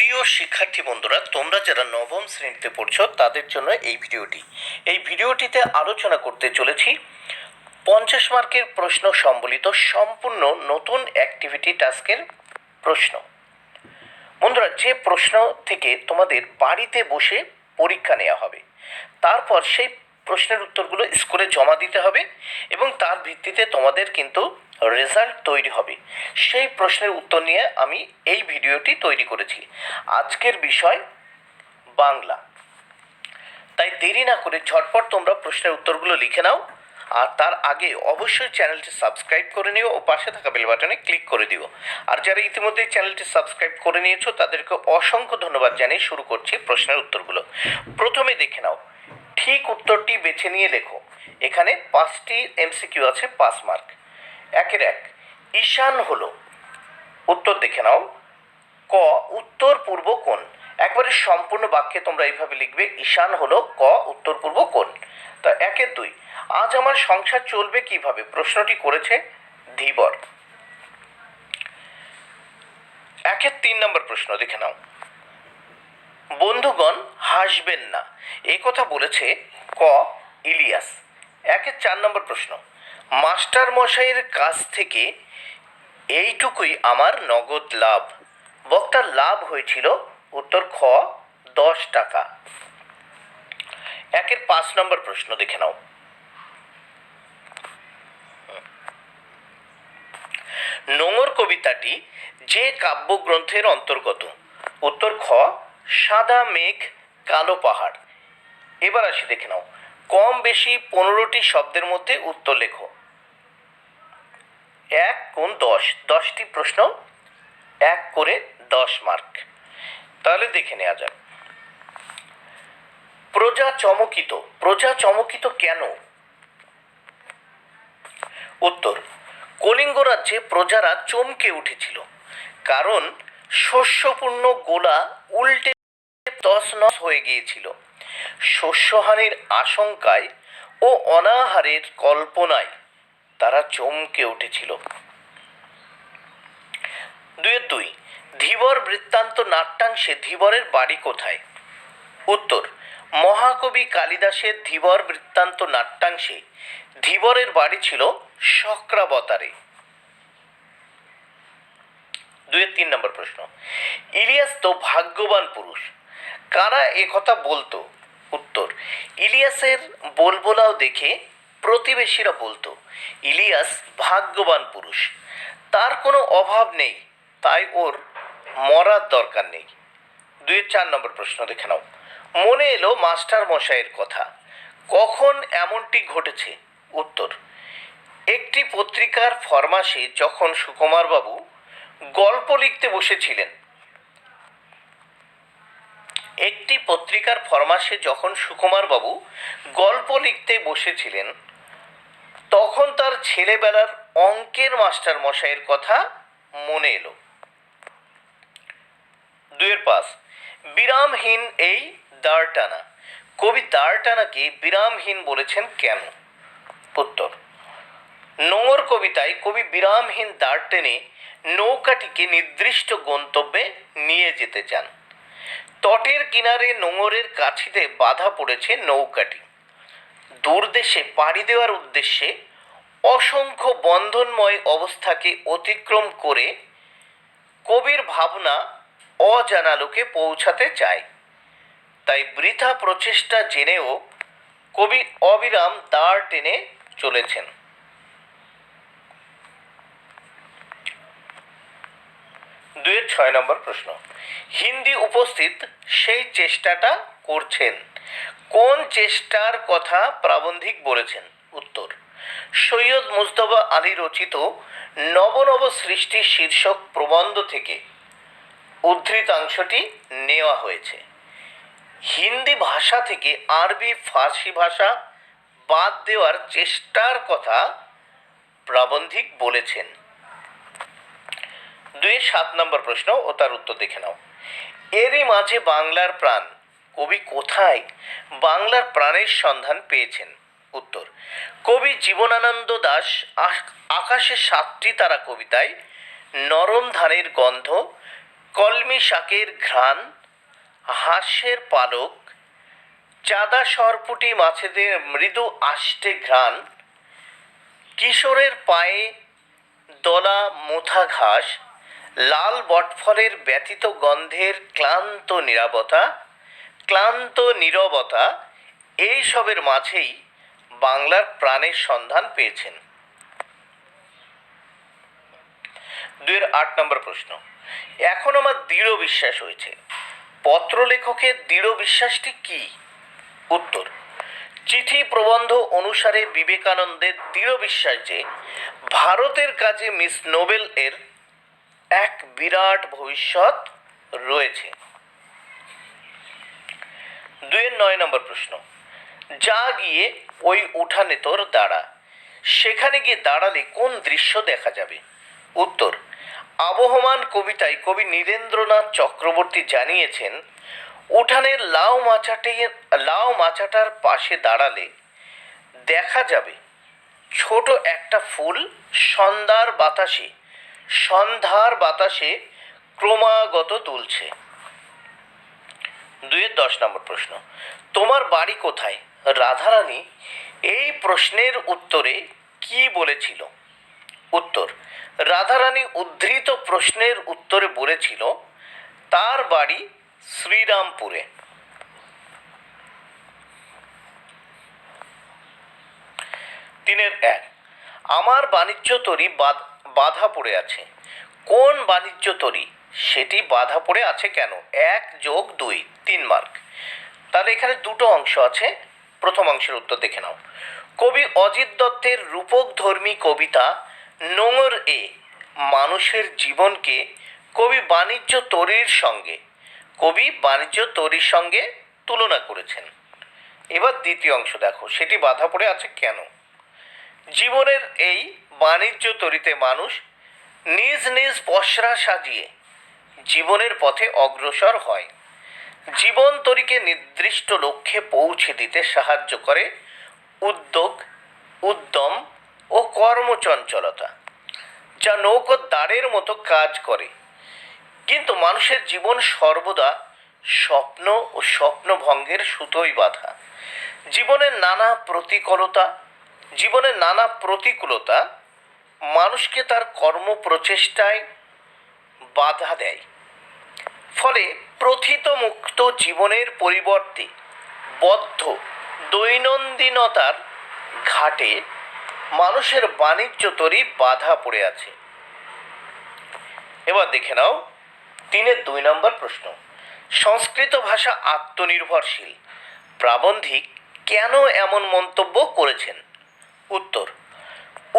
প্রিয় শিক্ষার্থী বন্ধুরা, তোমরা যারা নবম শ্রেণীতে পড়ছো তাদের জন্য এই ভিডিওটিতে আলোচনা করতে চলেছি 50 মার্কের প্রশ্ন সম্বলিত সম্পূর্ণ নতুন অ্যাক্টিভিটি টাস্কের প্রশ্ন। বন্ধুরা, যে প্রশ্ন থেকে তোমাদের বাড়িতে বসে পরীক্ষা নেওয়া হবে, তারপর সেই প্রশ্নের উত্তরগুলো স্কুলে জমা দিতে হবে এবং তার ভিত্তিতে তোমাদের কিন্তু রেজাল্ট তৈরি হবে। সেই প্রশ্নের উত্তর নিয়ে আমি এই ভিডিওটি তৈরি করেছি। আজকের বিষয় বাংলা। তাই দেরি না করে ঝটপট তোমরা প্রশ্নের উত্তরগুলো লিখে নাও, আর তার আগে অবশ্যই চ্যানেলটি সাবস্ক্রাইব করে নিও ও পাশে থাকা বেল বাটনে ক্লিক করে দিও। আর যারা ইতিমধ্যে চ্যানেলটি সাবস্ক্রাইব করে নিয়েছো তাদেরকে অসংখ্য ধন্যবাদ জানিয়ে শুরু করছি প্রশ্নের উত্তরগুলো। প্রথমে দেখে নাও, ঠিক উত্তরটি বেছে নিয়ে লেখো। এখানে 5টি এমসিকিউ আছে, 5 মার্ক। 1 ঈশান হলো, উত্তর দেখে নাও। ক, উত্তর পূর্ব কোণ। একবারে সম্পূর্ণ বাক্যে তোমরা এইভাবে লিখবে, ঈশান হলো ক উত্তর পূর্ব কোণ। তা 2 আজ আমার সংসার চলবে কিভাবে, প্রশ্নটি করেছে ধীবর। 3 নম্বর প্রশ্ন দেখে নাও, বন্ধুগণ হাসবেন না, এই কথা বলেছে ক ইলিয়াস। 4 নম্বর প্রশ্ন, মাস্টার মশাইয়ের কাছ থেকে এইটুকুই আমার নগদ লাভ, বক্তার লাভ হয়েছিল, উত্তর খ 10 টাকা। 5 নম্বর প্রশ্ন দেখে নাও, নোঙর কবিতাটি যে কাব্যগ্রন্থের অন্তর্গত, উত্তর খ সাদা মেঘ কালো পাহাড়। এবার আসি দেখে নাও, কম বেশি 15টি শব্দের মধ্যে উত্তর লেখো। 1 গুণ 10, 10টি প্রশ্ন, 1 করে 10 মার্ক। তাহলে দেখে নেওয়া যাক। প্রজা চমকিত, প্রজা চমকিত কেন, উত্তর কলিঙ্গ রাজ্যে প্রজারা চমকে উঠেছিল কারণ শস্যপূর্ণ গোলা উল্টে তছনছ হয়ে গিয়েছিল। শস্যহানির আশঙ্কায় ও অনাহারের কল্পনায় তারা চমকে উঠেছিল। 2 ধীবর বৃত্তান্ত নাট্যাংশে ধীবরের বাড়ি কোথায়, উত্তর মহাকবি কালিদাসের ধীবর বৃত্তান্ত নাট্যাংশে ধীবরের বাড়ি ছিল শক্রাবতারে। 3 নম্বর প্রশ্ন, ইলিয়াস তো ভাগ্যবান পুরুষ, কারা একথা বলতো, উত্তর ইলিয়াসের বলবোলাও দেখে প্রতিবেশীরা বলতো ইলিয়াস ভাগ্যবান পুরুষ, তার কোনো অভাব নেই, তাই ওর মরার দরকার নেই। 4 নম্বর প্রশ্ন দেখে নাও, মনে এলো মাস্টার মশাইয়ের কথা, কখন এমনটি ঘটেছে, উত্তর একটি পত্রিকার ফরমাশে যখন সুকুমারবাবু গল্প লিখতে বসেছিলেন, একটি পত্রিকার ফরমাশে যখন সুকুমারবাবু গল্প লিখতে বসেছিলেন তখন তার ছেলেবেলার অঙ্কের মাস্টার মশাইয়ের কথা মনে এলো। 5 বিরামহীন এই দাঁড় টানা, কবি দাঁড় টানাকে বিরামহীন বলেছেন কেন, উত্তর নোঙর কবিতায় কবি বিরামহীন দাঁড় টেনে নৌকাটিকে নির্দিষ্ট গন্তব্যে নিয়ে যেতে চান। তটের কিনারে নোঙরের কাছিতে বাধা পড়েছে নৌকাটি, দূরদেশে পাড়ি দেওয়ার উদ্দেশ্যে অসংখ্য বন্ধনময় অবস্থাকে অতিক্রম করে কবির ভাবনা অজানা লোকে পৌঁছাতে চায়, তাই বৃথা প্রচেষ্টা জেনেও কবি অবিরাম দাঁড় টেনে চলেছেন। 6 নম্বর প্রশ্ন, হিন্দি উপস্থিত সেই চেষ্টাটা করছেন, কোন চেষ্টার কথা প্রাবন্ধিক বলেছেন, উত্তর সৈয়দ মুজতবা আলী রচিত নব নব সৃষ্টি শীর্ষক প্রবন্ধ থেকে উদ্ধৃতাংশটি নেওয়া হয়েছে। হিন্দি ভাষা থেকে আরবি ফার্সি ভাষা বাদ দেওয়ার চেষ্টার কথা প্রাবন্ধিক বলেছেন। 7 নম্বর প্রশ্ন ও তার উত্তর দেখে নাও, এরই মাঝে বাংলার প্রাণ, কবি কোথায় বাংলার প্রাণের সন্ধান পেয়েছেন, উত্তর কবি জীবনানন্দ দাশ আকাশে 7টি তারা কবিতায় নরম ধানের গন্ধ, কলমি শাকের ঘ্রাণ, হাঁসের পালক, চাঁদা সরপুঁটি মাছেদের মৃদু আষ্টে ঘ্রাণ, কিশোরের পায়ে দলা মোথা ঘাস, লাল বটফলের ব্যতীত গন্ধের ক্লান্ত নীরবতা, এইসবের মাঝেই বাংলার প্রাণের সন্ধান পেয়েছেন। 8 নম্বর প্রশ্ন, এখন আমার দৃঢ় বিশ্বাস হয়েছে, পত্রলেখকের দৃঢ় বিশ্বাসটি কি? উত্তর, চিঠি প্রবন্ধ অনুসারে বিবেকানন্দের দৃঢ় বিশ্বাস যে ভারতের কাছে মিস নোবেল এর এক বিরাট ভবিষ্যৎ রয়েছে। 9 নম্বর প্রশ্ন, যা গিয়ে ওই উঠানে তোর দাঁড়া, সেখানে গিয়ে দাঁড়ালে কোন দৃশ্য দেখা যাবে? উত্তর, আবহমান কবিতায় কবি নীরেন্দ্রনাথ চক্রবর্তী জানিয়েছেন, উঠানের লাউ মাচাটার পাশে দাঁড়ালে দেখা যাবে ছোট একটা ফুল সন্ধ্যার বাতাসে ক্রমাগত দুলছে। 10 নম্বর প্রশ্ন, তোমার বাড়ি কোথায়? রাধারানী এই প্রশ্নের উত্তরে কি বলেছিল? উত্তর, রাধারানী উদ্ধৃত প্রশ্নের উত্তরে বলেছিল, তার বাড়ি শ্রীরামপুরে। 3-1, আমার বাণিজ্য তরী বাধা পড়ে আছে। কোন বাণিজ্য তরী? সেটি বাধা পড়ে আছে কেন? 1+2, 3 মার্ক। তাহলে এখানে দুটো অংশ আছে, প্রথম অংশের উত্তর দেখে নাও। কবি অজিত দত্তের রূপকধর্মী কবিতা নোঙর এ মানুষের জীবনকে কবি বাণিজ্য তরীর সঙ্গে তুলনা করেছেন। এবার দ্বিতীয় অংশ দেখো, সেটি বাধা পড়ে আছে কেন? জীবনের এই বাণিজ্য তরীতে মানুষ নিজ নিজ পসরা সাজিয়ে জীবনের পথে অগ্রসর হয়। জীবন তরীকে নির্দিষ্ট লক্ষ্যে পৌঁছে দিতে সাহায্য করে উদ্যম ও কর্মচঞ্চলতা, যা নৌকোর দাঁড়ের মতো কাজ করে। কিন্তু মানুষের জীবন সর্বদা স্বপ্ন ও স্বপ্নভঙ্গের সুতোয় বাঁধা। জীবনের নানা প্রতিকূলতা মানুষকে তার কর্মপ্রচেষ্টায় বাধা দেয়। ফলে প্রথিত মুক্ত জীবনের পরিবর্তে বদ্ধ দৈনন্দিনতার ঘাটে মানুষের বাণিজ্য তরী বাধা পড়ে আছে। এবার দেখে নাও 3-2 নম্বর প্রশ্ন, সংস্কৃত ভাষা আত্মনির্ভরশীল, প্রাবন্ধিক কেন এমন মন্তব্য করেছেন? উত্তর,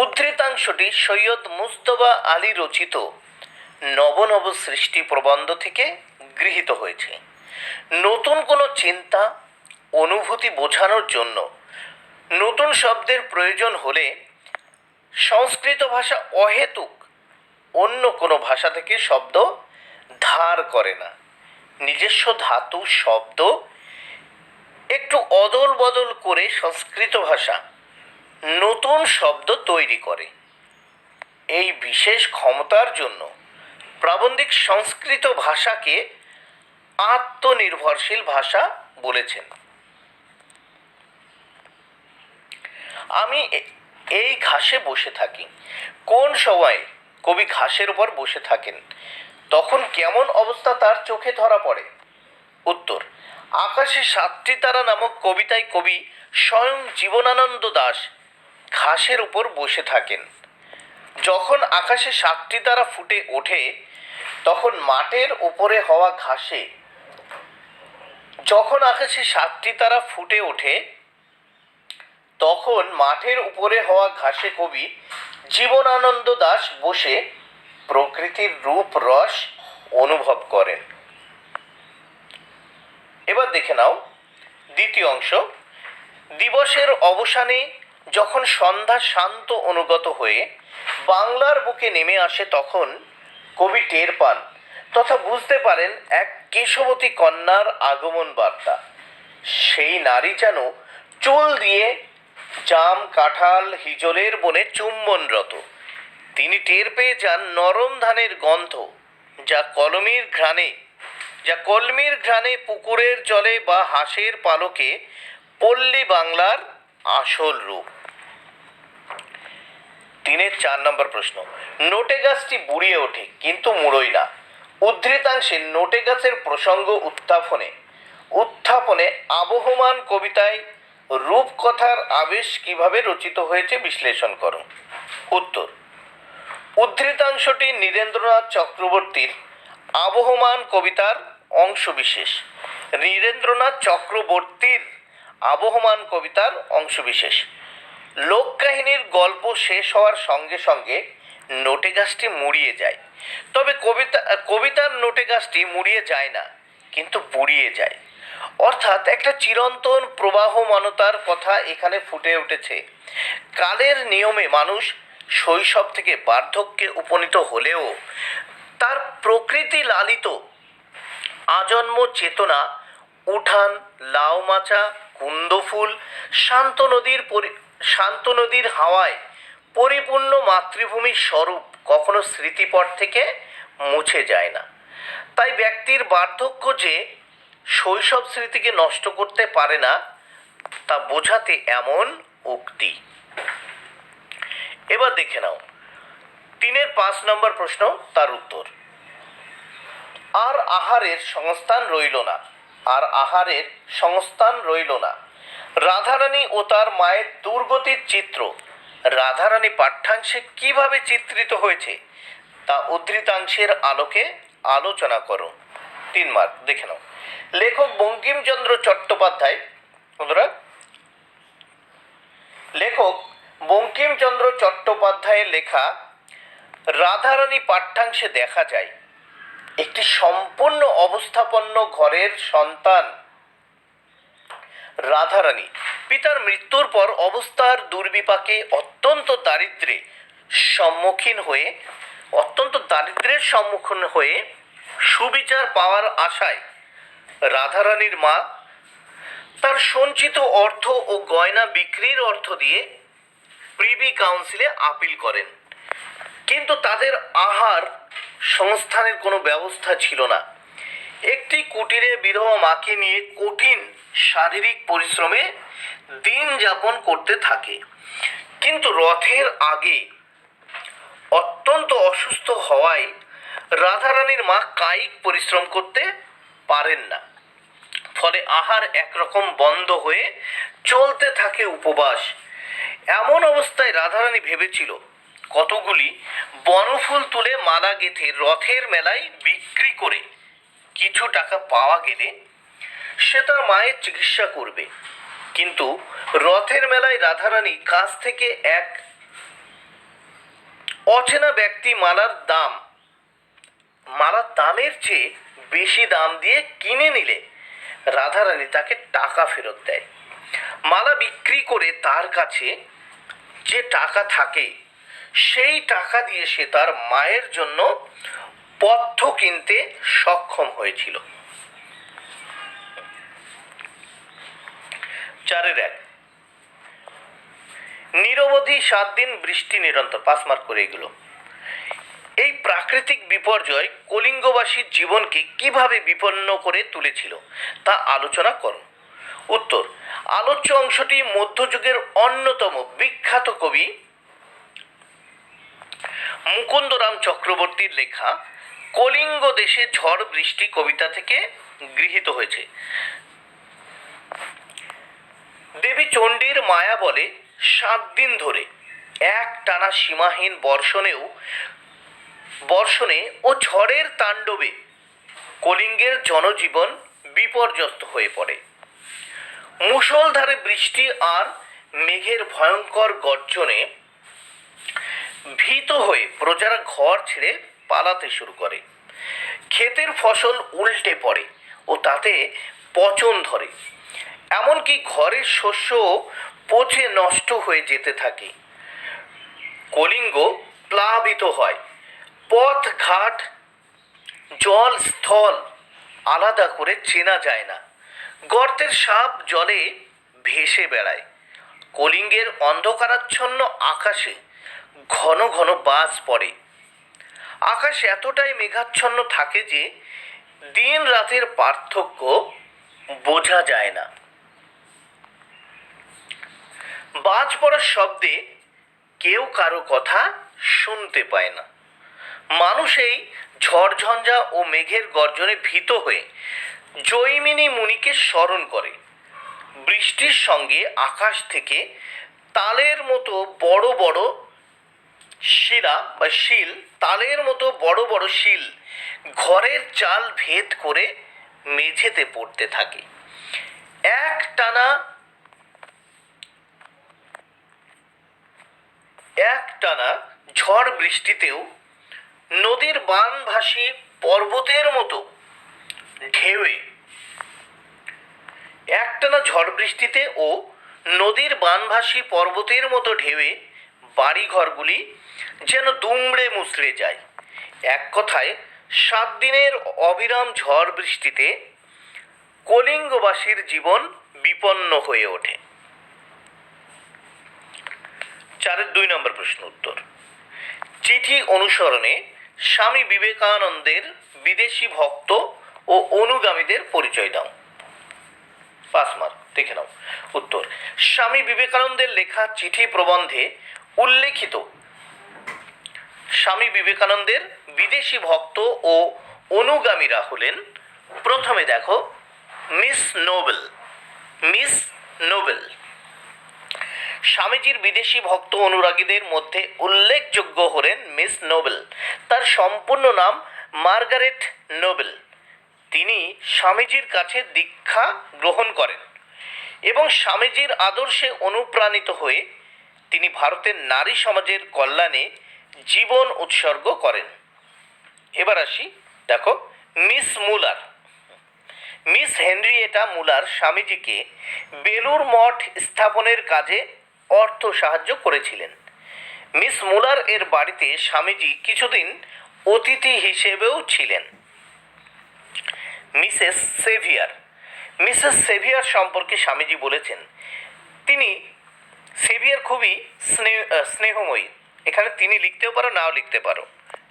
উদ্ধৃতাংশটি সৈয়দ মুজতবা আলী রচিত নব সৃষ্টি প্রবন্ধ থেকে গৃহীত হয়েছে। নতুন কোনো চিন্তা অনুভূতি বোঝানোর জন্য নতুন শব্দের প্রয়োজন হলে সংস্কৃত ভাষা অহেতুক অন্য কোনো ভাষা থেকে শব্দ ধার করে না। নিজস্ব ধাতু শব্দ একটু অদল বদল করে সংস্কৃত ভাষা নতুন শব্দ তৈরি করে। এই বিশেষ ক্ষমতার জন্য প্রাবন্ধিক সংস্কৃত ভাষাকে আত্মনির্ভরশীল ভাষা বলেছেন। আমি এই ঘাসে বসে থাকি। কোন সময় কবি ঘাসের উপর বসে থাকেন, তখন কেমন অবস্থা তার চোখে ধরা পড়ে? উত্তর, আকাশে 7টি তারা নামক কবিতায় কবি স্বয়ং জীবনানন্দ দাশ ঘাসের উপর বসে থাকেন। যখন আকাশে 7টি তারা ফুটে ওঠে, তখন মাঠের উপরে হওয়া ঘাসে কবি জীবনানন্দ দাশ বসে প্রকৃতির রূপ রস অনুভব করেন। এবার দেখে নাও দ্বিতীয় অংশ, দিবসের অবসানে যখন সন্ধ্যা শান্ত অনুগত হয়ে বাংলার বুকে নেমে আসে, তখন কবি টের পান তথা বুঝতে পারেন এক কেশবতী কন্যার আগমন বার্তা। সেই নারী যেন চুল দিয়ে জাম কাঁঠাল হিজলের বনে চুম্বনরত। তিনি টের পেয়ে যান নরম ধানের গন্ধ যা কলমির ঘ্রাণে পুকুরের জলে বা হাঁসের পালকে পল্লী বাংলার আসল রূপ। 3-4 নম্বর প্রশ্ন, নোটে গাছটি বুড়িয়ে ওঠে কিন্তু মুড়োয় না। উদ্ধৃতাংশে নোটে গাছের প্রসঙ্গ উত্থাপনে আবহমান কবিতায় রূপকথার আবেশ কিভাবে রচিত হয়েছে বিশ্লেষণ করো। উত্তর, উদ্ধৃতাংশটি নীরেন্দ্রনাথ চক্রবর্তীর আবহমান কবিতার অংশবিশেষ। লোককাহিনীর গল্প শেষ হওয়ার সঙ্গে সঙ্গে নোটে গাছটি মুড়িয়ে যায়, তবে কবিতার নোটে গাছটি মুড়িয়ে যায় না, কিন্তু বুড়িয়ে যায়। অর্থাৎ একটা চিরন্তন প্রবাহমানতার কথা এখানে ফুটে উঠেছে। কালের নিয়মে মানুষ শৈশব থেকে বার্ধক্যে উপনীত হলেও তার প্রকৃতি লালিত আজন্ম চেতনা, উঠান, লাউ মাচা, কুন্দফুল, শান্ত নদীর হাওয়ায় পরিপূর্ণ মাতৃভূমির স্বরূপ কখনো স্মৃতিপট থেকে মুছে যায় না। তাই ব্যক্তির বার্ধক্য যে শৈশব স্মৃতিকে নষ্ট করতে পারে না, তা বোঝাতে এমন উক্তি। এবার দেখে নাও 3-5 নম্বর প্রশ্ন, তার উত্তর। আর আহারের সংস্থান রইল না। রাধারানী ও তার মায়ের দুর্গতির চিত্র রাধারানী পাঠ্যাংশে কিভাবে চিত্রিত হয়েছে তা উদ্ধৃতাংশের আলোকে আলোচনা করো। 3 মার্ক, দেখে নাও। লেখক বঙ্কিমচন্দ্র চট্টোপাধ্যায়ের লেখা রাধারানী পাঠ্যাংশে দেখা যায় একটি সম্পূর্ণ অবস্থাপন্ন ঘরের সন্তান রাধারানী পিতার মৃত্যুর পর অবস্থার দুর্বিপাকে অত্যন্ত দারিদ্র্যের সম্মুখীন হয়ে সুবিচার পাওয়ার আশায় রাধারানীর মা তার সঞ্চিত অর্থ ও গয়না বিক্রির অর্থ দিয়ে প্রিভি কাউন্সিলে আপিল করেন, কিন্তু তাদের আহার সংস্থানের কোনো ব্যবস্থা ছিল না। একটি কুটিরে বিধবা মাকে নিয়ে কঠিন শারীরিক পরিশ্রমে দিন যাপন করতে থাকে, কিন্তু রথের আগে অত্যন্ত অসুস্থ হওয়ায় রাধারানীর মা কায়িক পরিশ্রম করতে পারেন না। ফলে আহার একরকম বন্ধ হয়ে চলতে থাকে উপবাস। এমন অবস্থায় রাধারানী ভেবেছিল কতগুলি বনফুল তুলে মালা গেঁথে রথের মেলায় বিক্রি করে কিছু টাকা পাওয়া গেলে সে তার মায়ের চিকিৎসা করবে। কিন্তু রথের মেলায় রাধারানী কাছ থেকে এক অচেনা ব্যক্তি মালার দামের চেয়ে বেশি দাম দিয়ে কিনে নিলে রাধারানী তাকে টাকা ফেরত দেয়। মালা বিক্রি করে তার কাছে যে টাকা থাকে সেই টাকা দিয়ে সে তার মায়ের জন্য পথ্য কিনতে সক্ষম হয়েছিল। 4-1 নিরবধি 7 দিন বৃষ্টি নিরন্তর। 5 মার্ক করে এগুলো। এই প্রাকৃতিক বিপর্যয় কলিঙ্গবাসীর জীবনকে কিভাবে বিপন্ন করে তুলেছিল তা আলোচনা করো। উত্তর, আলোচ্য অংশটি মধ্যযুগের অন্যতম বিখ্যাত কবি মুকুন্দরাম চক্রবর্তীর লেখা কলিঙ্গ দেশে ঝড় বৃষ্টি কবিতা থেকে গৃহীত হয়েছে। দেবী চণ্ডীর মায়া বলে 7 দিন ধরে এক টানা সীমাহীন বর্ষণে ও ঝড়ের তাণ্ডবে কলিঙ্গের জনজীবন বিপর্যস্ত হয়ে পড়ে। মুষলধারে বৃষ্টি আর মেঘের ভয়ঙ্কর গর্জনে ভীত হয়ে প্রজারা ঘর ছেড়ে পালাতে শুরু করে। ক্ষেতের ফসল উল্টে পড়ে ও তাতে পচন ধরে, এমনকি ঘরের শস্য পচে নষ্ট হয়ে যেতে থাকে। কলিঙ্গ প্লাবিত হয়, পথ ঘাট জল স্থল আলাদা করে চেনা যায় না। গর্তের সাপ জলে ভেসে বেড়ায়। কলিঙ্গের অন্ধকারাচ্ছন্ন আকাশে ঘন ঘন বাজ পড়ে। আকাশ এতটাই মেঘাচ্ছন্ন থাকে যে দিন রাতের পার্থক্য বোঝা যায় না। বাজ পড়ার শব্দে কেউ কারো কথা শুনতে পায় না। মানুষ এই ঝড়ঝঞ্ঝা ও মেঘের গর্জনে ভীত হয়ে জৈমিনী মুনিকে স্মরণ করে। বৃষ্টির সঙ্গে আকাশ থেকে তালের মতো বড় বড় শিলা বা শিল, তালের মতো বড় বড় শিল ঘরের চাল ভেদ করে মেঝেতে পড়তে থাকে। একটানা ঝড় বৃষ্টিতেও নদীর বানভাসী পর্বতের মতো ঢেউয়ে একটানা ঝড় বৃষ্টিতে ও নদীর বানভাসী পর্বতের মতো ঢেউয়ে বাড়িঘরগুলি যেন দুমড়ে মুচড়ে যায়। এক কথায় 7 দিনের অবিরাম ঝড় বৃষ্টিতে কলিঙ্গবাসীর জীবন বিপন্ন হয়ে ওঠে। 4-এর 2 নম্বর প্রশ্ন উত্তর। চিঠি অনুসরণে স্বামী বিবেকানন্দের বিদেশি ভক্ত ও অনুগামীদের পরিচয় দাও। 5 মার্ক, দেখে নাও উত্তর। স্বামী বিবেকানন্দের লেখা চিঠি প্রবন্ধে উল্লেখিত স্বামী বিবেকানন্দের বিদেশি ভক্ত ও অনুগামীরা হলেন, প্রথমে দেখো মিস নোবেল। স্বামীজির বিদেশি ভক্ত অনুরাগীদের মধ্যে উল্লেখযোগ্য হলেন মিস নোবেল। তার সম্পূর্ণ নাম মার্গারেট নোবেল। তিনি স্বামীজির কাছে দীক্ষা গ্রহণ করেন এবং স্বামীজির আদর্শে অনুপ্রাণিত হয়ে তিনি ভারতের নারী সমাজের কল্যাণে জীবন উৎসর্গ করেন। এবার আসি, দেখো মিস হেনরিয়েটা মুলার স্বামীজিকে বেলুর মঠ স্থাপনের কাজে অর্থ সাহায্য করেছিলেন। মিস মুলার এর বাড়িতে স্বামীজি কিছুদিন অতিথি হিসেবেও ছিলেন। মিসেস সেভিয়ার সম্পর্কে স্বামীজি বলেছেন, সেভিয়ার খুবই স্নেহময়ী। এখানে তিনি লিখতেও পারো, নাও লিখতে পারো,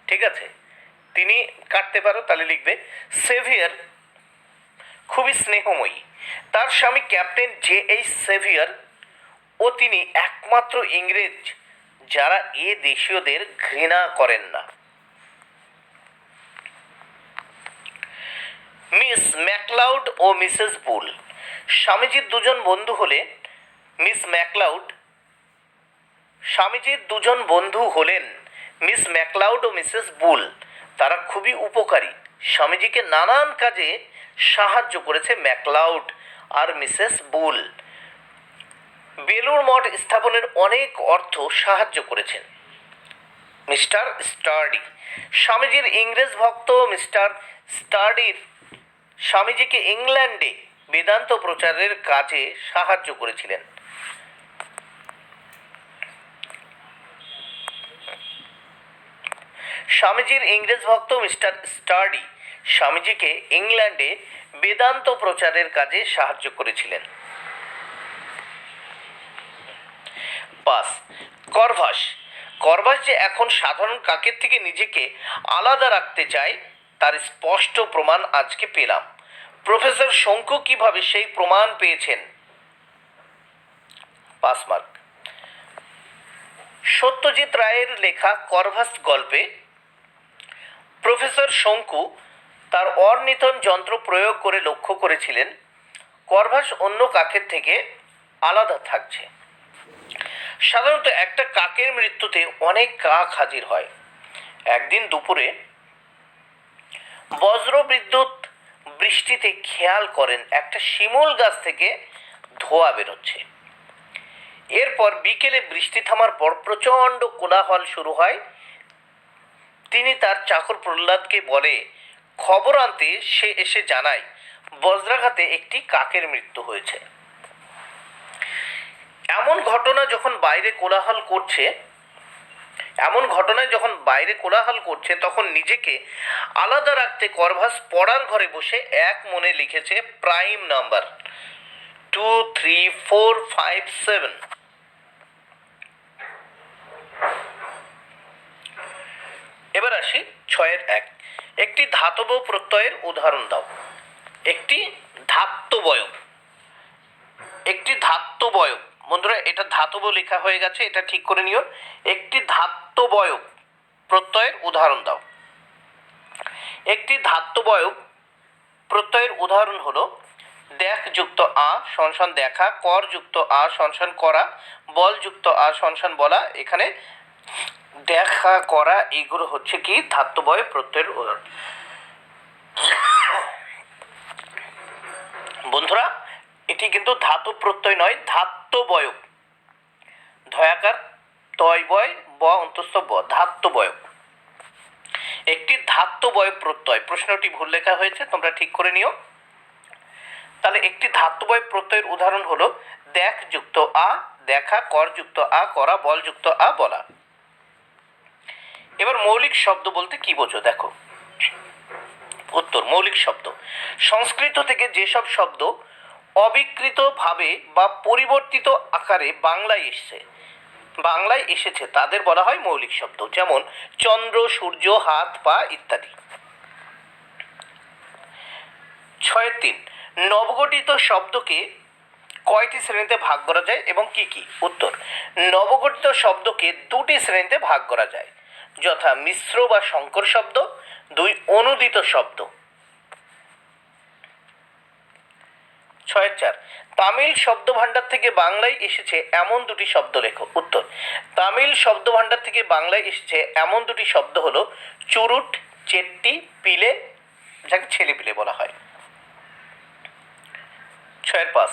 ঠিক আছে, তিনি কাটতে পারো, তাহলে লিখবে সেভিয়ার খুবই স্নেহময়ী। তার স্বামী ক্যাপ্টেন J.H. সেভিয়ার ও তিনি একমাত্র ইংরেজ যারা এ দেশীয়দের ঘৃণা করেন না। মিস ম্যাকলাউড ও মিসেস বুল। স্বামীজির দুজন বন্ধু হলেন মিস ম্যাকলাউড ও মিসেস বুল। তারা খুবই উপকারী, স্বামীজিকে নানান কাজে সাহায্য করেছে ম্যাকলাউড আর মিসেস বুল। বেলুর মঠ স্থাপনের অনেক অর্থ সাহায্য করেছেন। Mister Sturdy. স্বামীজির ইংরেজ ভক্ত মিস্টার স্টার্ডির স্বামীজিকে ইংল্যান্ডে বেদান্ত প্রচারের কাজে সাহায্য করেছিলেন। স্বামীজির ইংরেজ ভক্ত মিস্টার স্টার্ডি স্বামীজিকে ইংল্যান্ডে বেদান্ত প্রচারের কাজে সাহায্য করেছিলেন। 5 করভাস যে এখন সাধারণ কাকের থেকে নিজেকে আলাদা রাখতে চায় তার স্পষ্ট প্রমাণ আজকে পেলাম। প্রফেসর শঙ্কু কিভাবে সেই প্রমাণ পেয়েছেন? 5 মার্ক। সত্যজিৎ রায়ের লেখা করভাস গল্পে প্রফেসর শঙ্কু তার অর্নিথন যন্ত্র প্রয়োগ করে লক্ষ্য করেছিলেন করভাস অন্য কাকের থেকে আলাদা থাকছে। সাধারণত একটা কাকের মৃত্যুতে অনেক কাক হাজির হয়। একদিন দুপুরে বজ্রবিদ্যুৎ বৃষ্টিতে খেয়াল করেন একটা শিমুল গাছ থেকে ধোঁয়া বেরোচ্ছে। এরপর বিকেলে বৃষ্টি থামার পর প্রচণ্ড কোলাহল শুরু হয়। তিনি তার চাকর প্রহ্লাদকে বলে খবর আনতে। সে এসে জানায় বজ্রাঘাতে একটি কাকের মৃত্যু হয়েছে। এমন ঘটনায় যখন বাইরে কোলাহল করছে তখন নিজেকে আলাদা রাখতে করভাস পড়ার ঘরে বসে এক মনে লিখেছে প্রাইম নাম্বার 2, 3, 4, 5, 7। এবার আসি 6-1 একটি ধাতব প্রত্যয়ের উদাহরণ দাও। একটি ধাত্ববয়ব, একটি ধাত্ববয়ব, বন্ধুরা এটা ধাতব লেখা হয়ে গেছে, এটা ঠিক করে নিও। একটি ধাত্ববয়ব প্রত্যয়ের উদাহরণ দাও। একটি ধাত্ববয়ব প্রত্যয়ের উদাহরণ হলো দেখ যুক্ত আ সমান দেখা, কর যুক্ত আ সমান করা, বল যুক্ত আ সমান বলা। এখানে দেখা, করা এগুলো হচ্ছে কি ধাত্ববয়ব প্রত্যয়ের উদাহরণ। বন্ধুরা এটি কিন্তু ধাতু প্রত্যয় নয়, ধাত্ববয়ব, ধয়াকার তয় বয় ব অন্তস্থ ব, ধাত্ববয়ব। একটি ধাত্ববয়ব প্রত্যয়, প্রশ্নটি ভুল লেখা হয়েছে, তোমরা ঠিক করে নিও। তাহলে একটি ধাত্ববয়ব প্রত্যয়ের উদাহরণ হলো দেখ যুক্ত আ দেখা, কর যুক্ত আ করা, বল যুক্ত আ বলা। এবার মৌলিক শব্দ বলতে কি বোঝো দেখো। উত্তর, মৌলিক শব্দ সংস্কৃত থেকে যেসব শব্দ অবিকৃত ভাবে বা পরিবর্তিত আকারে বাংলায় এসেছে তাদের বলা হয় মৌলিক শব্দ। যেমন চন্দ্র, সূর্য, হাত, পা ইত্যাদি। 6-3 নবগঠিত শব্দকে কয়টি শ্রেণীতে ভাগ করা যায় এবং কি কি? উত্তর, নবগঠিত শব্দকে দুটি শ্রেণীতে ভাগ করা যায়, যথা মিশ্র বা সংকর শব্দ, 2 অনুদিত শব্দ। 6-4 তামিল শব্দভাণ্ডার থেকে বাংলায় এসেছে এমন দুটি শব্দ লেখো। উত্তর, তামিল শব্দভাণ্ডার থেকে বাংলায় এসেছে এমন দুটি শব্দ হলো চুরুট, চেট্টি, পিলে, যাকে ছেলে পিলে বলা হয়। 6-5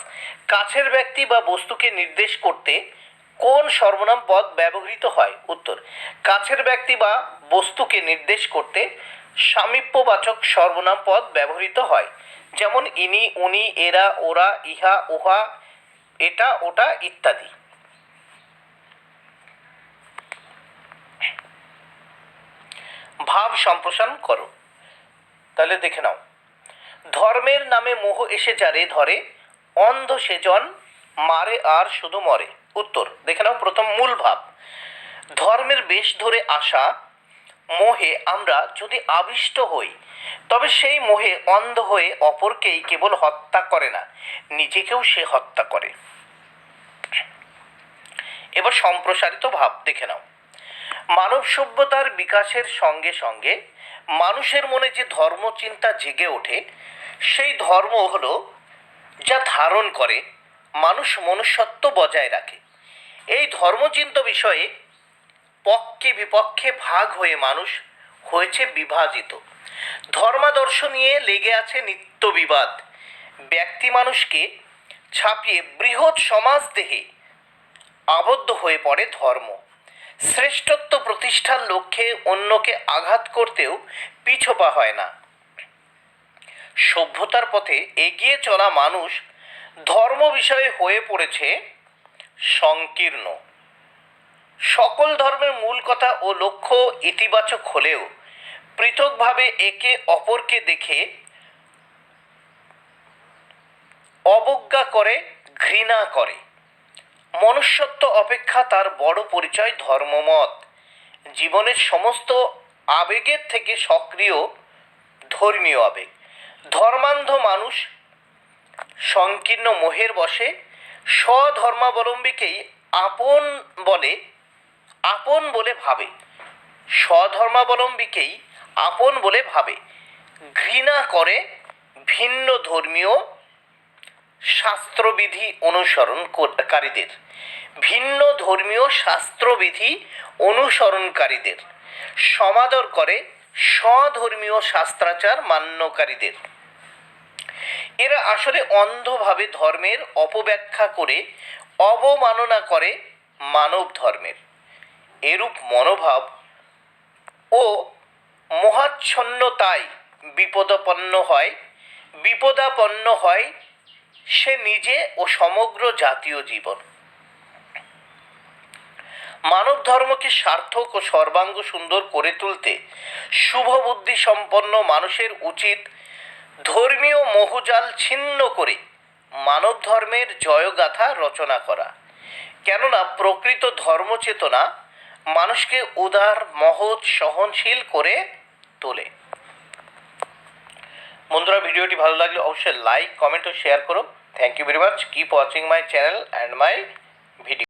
কাছের ব্যক্তি বা বস্তুকে নির্দেশ করতে কোন সর্বনাম পদ ব্যবহৃত হয়? উত্তর, কাছের ব্যক্তি বা বস্তুকে নির্দেশ করতে সামীপ্যবাচক সর্বনাম পদ ব্যবহৃত হয়। যেমন ইনি, উনি, এরা, ওরা, ইহা, উহা, এটা, ওটা ইত্যাদি। ভাব সম্প্রসারণ করো। তাহলে দেখে নাও, ধর্মের নামে মোহ এসে যারে ধরে, অন্ধ সেজন মারে আর শুধু মরে। উত্তর, দেখে নাও প্রথম মূল ভাব, ধর্মের বেশ ধরে আসা মোহে আমরা যদি আবিষ্ট হই তবে সেই মোহে অন্ধ হয়ে অপরকেই কেবল হত্যা করে না, নিজেকেও সে হত্যা করে। এবার সম্প্রসারিত ভাব দেখে নাও, মানব সভ্যতার বিকাশের সঙ্গে সঙ্গে মানুষের মনে যে ধর্মচিন্তা জেগে ওঠে সেই ধর্ম হলো যা ধারণ করে মানুষ মনুষ্যত্ব বজায় রাখে। এই ধর্মচিন্তা বিষয়ে পক্ষে বিপক্ষে ভাগ হয়ে মানুষ হয়েছে বিভাজিত। ধর্মাদর্শ নিয়ে লেগে আছে নিত্য বিবাদ। ব্যক্তি মানুষকে ছাপিয়ে বৃহৎ সমাজ দেহে আবদ্ধ হয়ে পড়ে ধর্ম। শ্রেষ্ঠত্ব প্রতিষ্ঠার লক্ষ্যে অন্যকে আঘাত করতেও পিছপা হয় না। সভ্যতার পথে এগিয়ে চলা মানুষ ধর্ম বিষয়ে হয়ে পড়েছে সংকীর্ণ। সকল ধর্মের মূল কথা ও লক্ষ্য ইতিবাচক হলেও পৃথকভাবে একে অপরকে দেখে অবজ্ঞা করে, ঘৃণা করে। মনুষ্যত্ব অপেক্ষা তার বড় পরিচয় ধর্মমত। জীবনের সমস্ত আবেগের থেকে সক্রিয় ধর্মীয় আবেগ। ধর্মান্ধ মানুষ সংকীর্ণ মোহের বশে স্বধর্মাবলম্বীকেই আপন বলে ভাবে, স্বধর্মাবলম্বীকেই আপন বলে ভাবে, ঘৃণা করে ভিন্ন ধর্মীয় শাস্ত্রবিধি অনুসরণকারীদের, ভিন্ন ধর্মীয় শাস্ত্রবিধি অনুসরণকারীদের, সমাদর করে স্বধর্মীয় শাস্ত্রাচার মান্যকারীদের। এরা আসলে অন্ধভাবে ধর্মের অপব্যাখ্যা করে অবমাননা করে মানব ধর্মের। এরূপ মনোভাব ও মোহাচ্ছন্নতায় বিপদাপন্ন হয় সে নিজে ও সমগ্র জাতীয় জীবন। মানব ধর্মকে সার্থক ও সর্বাঙ্গ সুন্দর করে তুলতে শুভ বুদ্ধি সম্পন্ন মানুষের উচিত ধর্মীয় মোহজাল ছিন্ন করে মানব ধর্মের জয়গাথা রচনা করা। কেননা প্রকৃত ধর্মচেতনা মানুষকে উদার, মহৎ, সহনশীল করে তোলে। বন্ধুরা, ভিডিওটি ভালো লাগলে অবশ্যই লাইক, কমেন্ট ও শেয়ার করো। Thank you very much. Keep watching my channel and my video.